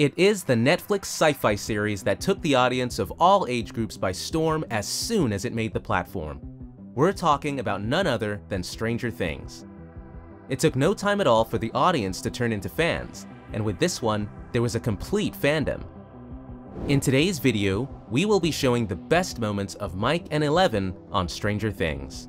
It is the Netflix sci-fi series that took the audience of all age groups by storm as soon as it made the platform. We're talking about none other than Stranger Things. It took no time at all for the audience to turn into fans, and with this one, there was a complete fandom. In today's video, we will be showing the best moments of Mike and Eleven on Stranger Things.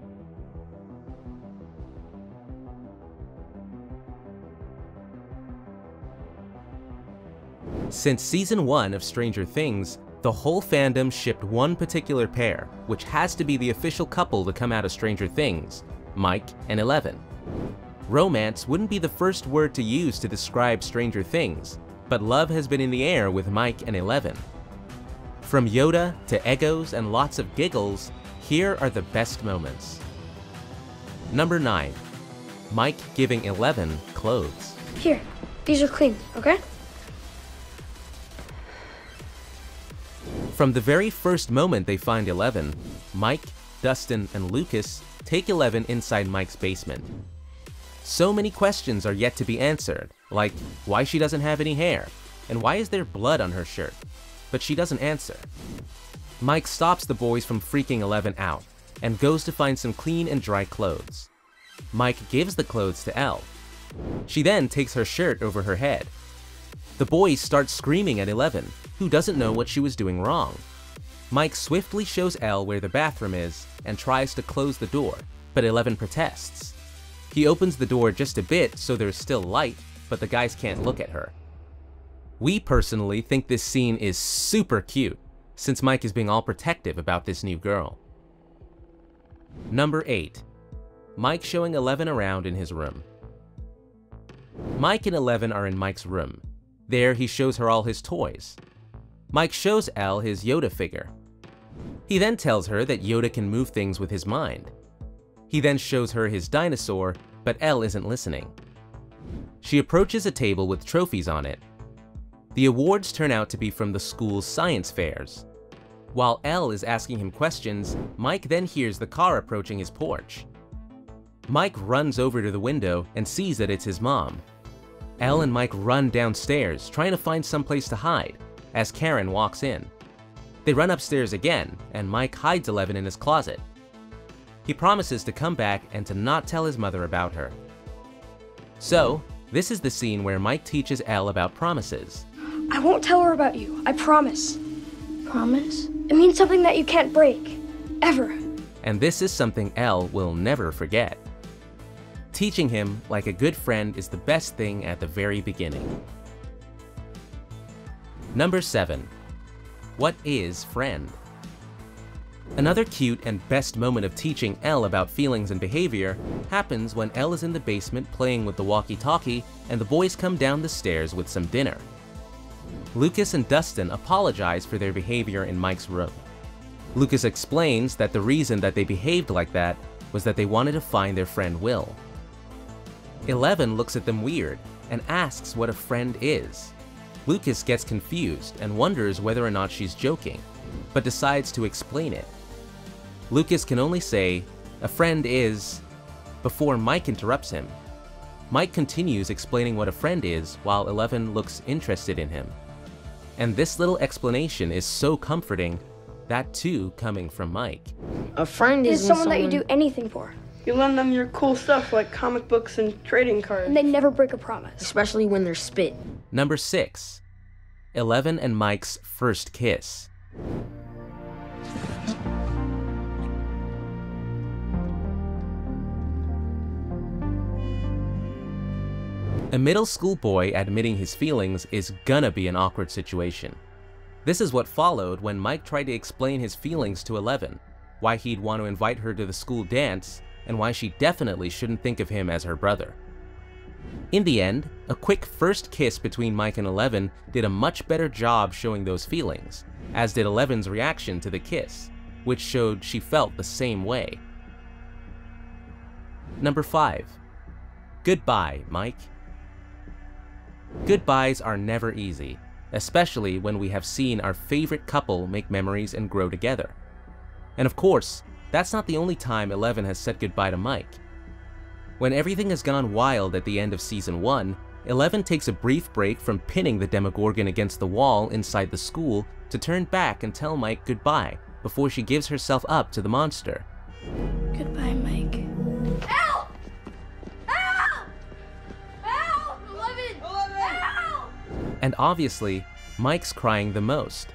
Since season 1 of Stranger Things, the whole fandom shipped one particular pair, which has to be the official couple to come out of Stranger Things, Mike and Eleven. Romance wouldn't be the first word to use to describe Stranger Things, but love has been in the air with Mike and Eleven. From Yoda to Eggos and lots of giggles, here are the best moments. Number 9. Mike giving Eleven clothes. Here, these are clean, okay? From the very first moment they find Eleven, Mike, Dustin, and Lucas take Eleven inside Mike's basement. So many questions are yet to be answered, like why she doesn't have any hair, and why is there blood on her shirt, but she doesn't answer. Mike stops the boys from freaking Eleven out, and goes to find some clean and dry clothes. Mike gives the clothes to Elle. She then takes her shirt over her head. The boys start screaming at Eleven, who doesn't know what she was doing wrong. Mike swiftly shows Elle where the bathroom is and tries to close the door, but Eleven protests. He opens the door just a bit so there's still light, but the guys can't look at her. We personally think this scene is super cute, since Mike is being all protective about this new girl. Number 8. Mike showing Eleven around in his room. Mike and Eleven are in Mike's room. There he shows her all his toys. Mike shows Elle his Yoda figure. He then tells her that Yoda can move things with his mind. He then shows her his dinosaur, but Elle isn't listening. She approaches a table with trophies on it. The awards turn out to be from the school's science fairs. While Elle is asking him questions, Mike then hears the car approaching his porch. Mike runs over to the window and sees that it's his mom. Elle and Mike run downstairs, trying to find someplace to hide, as Karen walks in. They run upstairs again, and Mike hides Eleven in his closet. He promises to come back and to not tell his mother about her. So, this is the scene where Mike teaches Elle about promises. I won't tell her about you, I promise. Promise? It means something that you can't break. Ever. And this is something Elle will never forget. Teaching him like a good friend is the best thing at the very beginning. Number 7. What is friend? Another cute and best moment of teaching Elle about feelings and behavior happens when Elle is in the basement playing with the walkie-talkie and the boys come down the stairs with some dinner. Lucas and Dustin apologize for their behavior in Mike's room. Lucas explains that the reason that they behaved like that was that they wanted to find their friend Will. Eleven looks at them weird and asks what a friend is. Lucas gets confused and wonders whether or not she's joking, but decides to explain it. Lucas can only say, "A friend is," before Mike interrupts him. Mike continues explaining what a friend is while Eleven looks interested in him. And this little explanation is so comforting, that too coming from Mike. A friend It's is someone that you do anything for. You lend them your cool stuff like comic books and trading cards. And they never break a promise. especially when they're spit. Number 6. Eleven and Mike's first kiss. A middle school boy admitting his feelings is gonna be an awkward situation. This is what followed when Mike tried to explain his feelings to Eleven, why he'd want to invite her to the school dance, and why she definitely shouldn't think of him as her brother. In the end, a quick first kiss between Mike and Eleven did a much better job showing those feelings, as did Eleven's reaction to the kiss, which showed she felt the same way. Number 5. Goodbye, Mike. Goodbyes are never easy, especially when we have seen our favorite couple make memories and grow together. And of course, that's not the only time Eleven has said goodbye to Mike. When everything has gone wild at the end of season 1, 11 takes a brief break from pinning the Demogorgon against the wall inside the school to turn back and tell Mike goodbye before she gives herself up to the monster. Goodbye, Mike. Help! Help! Help! 11! Help! And obviously, Mike's crying the most.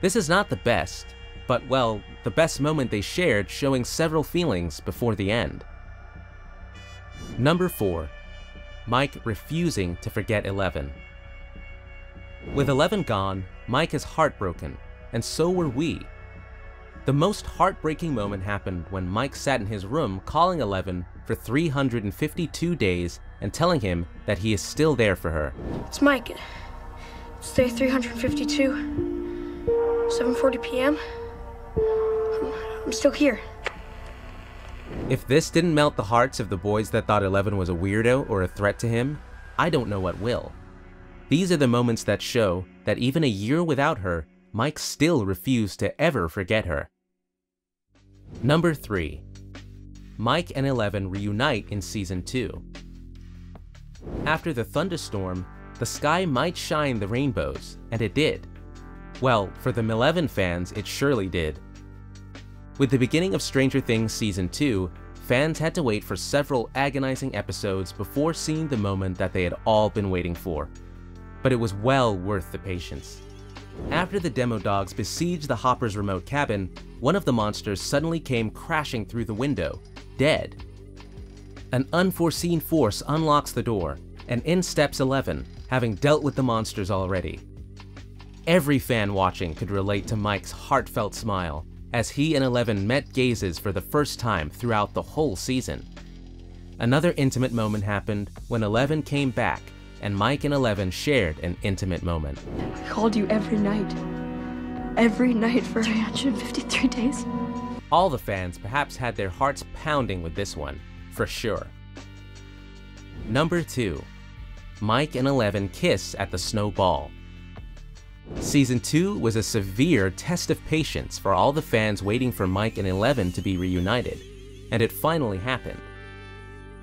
This is not the best, but well, the best moment they shared, showing several feelings before the end. Number 4. Mike refusing to forget 11. With 11 gone, Mike is heartbroken, and so were we. The most heartbreaking moment happened when Mike sat in his room calling 11 for 352 days and telling him that he is still there for her. It's Mike. It's day 352. 7:40 p.m. I'm still here. If this didn't melt the hearts of the boys that thought 11 was a weirdo or a threat to him, I don't know what will. These are the moments that show that even a year without her, Mike still refused to ever forget her. Number 3. Mike and 11 reunite in Season 2. After the thunderstorm, the sky might shine the rainbows, and it did. Well, for the Mileven fans, it surely did. With the beginning of Stranger Things Season 2, fans had to wait for several agonizing episodes before seeing the moment that they had all been waiting for. But it was well worth the patience. After the demo dogs besieged the Hopper's remote cabin, one of the monsters suddenly came crashing through the window, dead. An unforeseen force unlocks the door, and in steps 11, having dealt with the monsters already. Every fan watching could relate to Mike's heartfelt smile as he and 11 met gazes for the first time throughout the whole season. Another intimate moment happened when 11 came back, and Mike and 11 shared an intimate moment. I called you every night. Every night for 353 days? All the fans perhaps had their hearts pounding with this one, for sure. Number 2. Mike and 11 kiss at the snowball. Season 2 was a severe test of patience for all the fans waiting for Mike and 11 to be reunited, and it finally happened.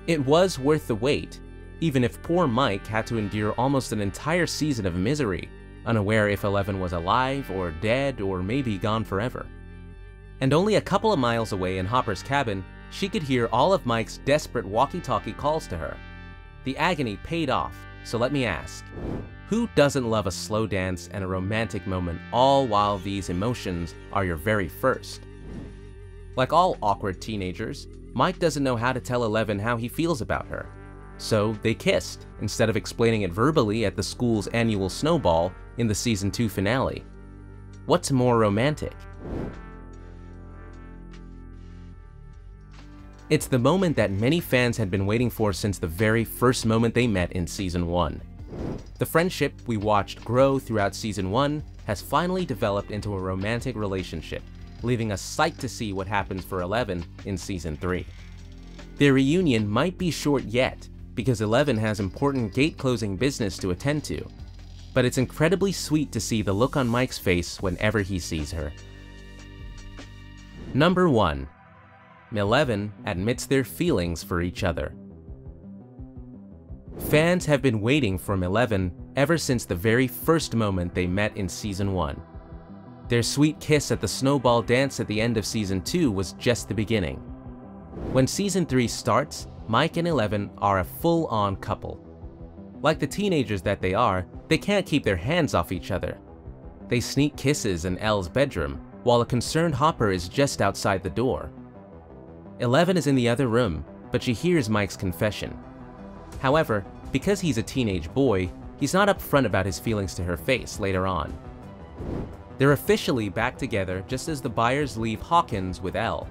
It was worth the wait, even if poor Mike had to endure almost an entire season of misery, unaware if 11 was alive or dead or maybe gone forever. And only a couple of miles away in Hopper's cabin, she could hear all of Mike's desperate walkie-talkie calls to her. The agony paid off, so let me ask, who doesn't love a slow dance and a romantic moment all while these emotions are your very first? Like all awkward teenagers, Mike doesn't know how to tell 11 how he feels about her. So they kissed, instead of explaining it verbally at the school's annual snowball in the Season 2 finale. What's more romantic? It's the moment that many fans had been waiting for since the very first moment they met in Season 1. The friendship we watched grow throughout Season 1 has finally developed into a romantic relationship, leaving us psyched to see what happens for 11 in Season 3. Their reunion might be short yet, because 11 has important gate-closing business to attend to, but it's incredibly sweet to see the look on Mike's face whenever he sees her. Number 1. Mileven admits their feelings for each other. Fans have been waiting for Mileven ever since the very first moment they met in Season 1. Their sweet kiss at the snowball dance at the end of Season 2 was just the beginning. When Season 3 starts, Mike and 11 are a full-on couple. Like the teenagers that they are, they can't keep their hands off each other. They sneak kisses in Elle's bedroom, while a concerned Hopper is just outside the door. 11 is in the other room, but she hears Mike's confession. However, because he's a teenage boy, he's not upfront about his feelings to her face later on. They're officially back together just as the Byers leave Hawkins with Elle.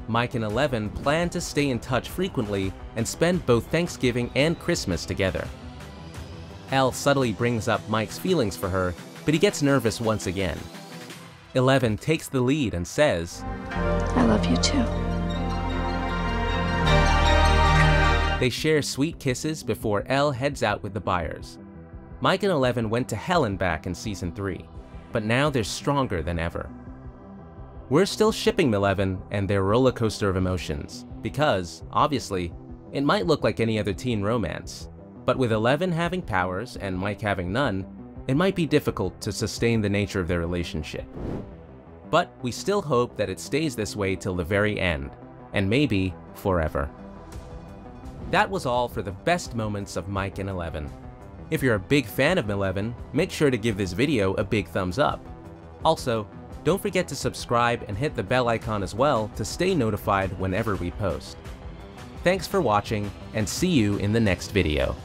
Mike and 11 plan to stay in touch frequently and spend both Thanksgiving and Christmas together. Elle subtly brings up Mike's feelings for her, but he gets nervous once again. 11 takes the lead and says, I love you too. They share sweet kisses before Elle heads out with the Byers. Mike and 11 went to hell and back in Season 3, but now they're stronger than ever. We're still shipping Mileven and their roller coaster of emotions, because, obviously, it might look like any other teen romance, But with 11 having powers and Mike having none, it might be difficult to sustain the nature of their relationship. But we still hope that it stays this way till the very end, and maybe forever. That was all for the best moments of Mike and 11. If you're a big fan of Mileven, make sure to give this video a big thumbs up. Also, don't forget to subscribe and hit the bell icon as well to stay notified whenever we post. Thanks for watching, and see you in the next video.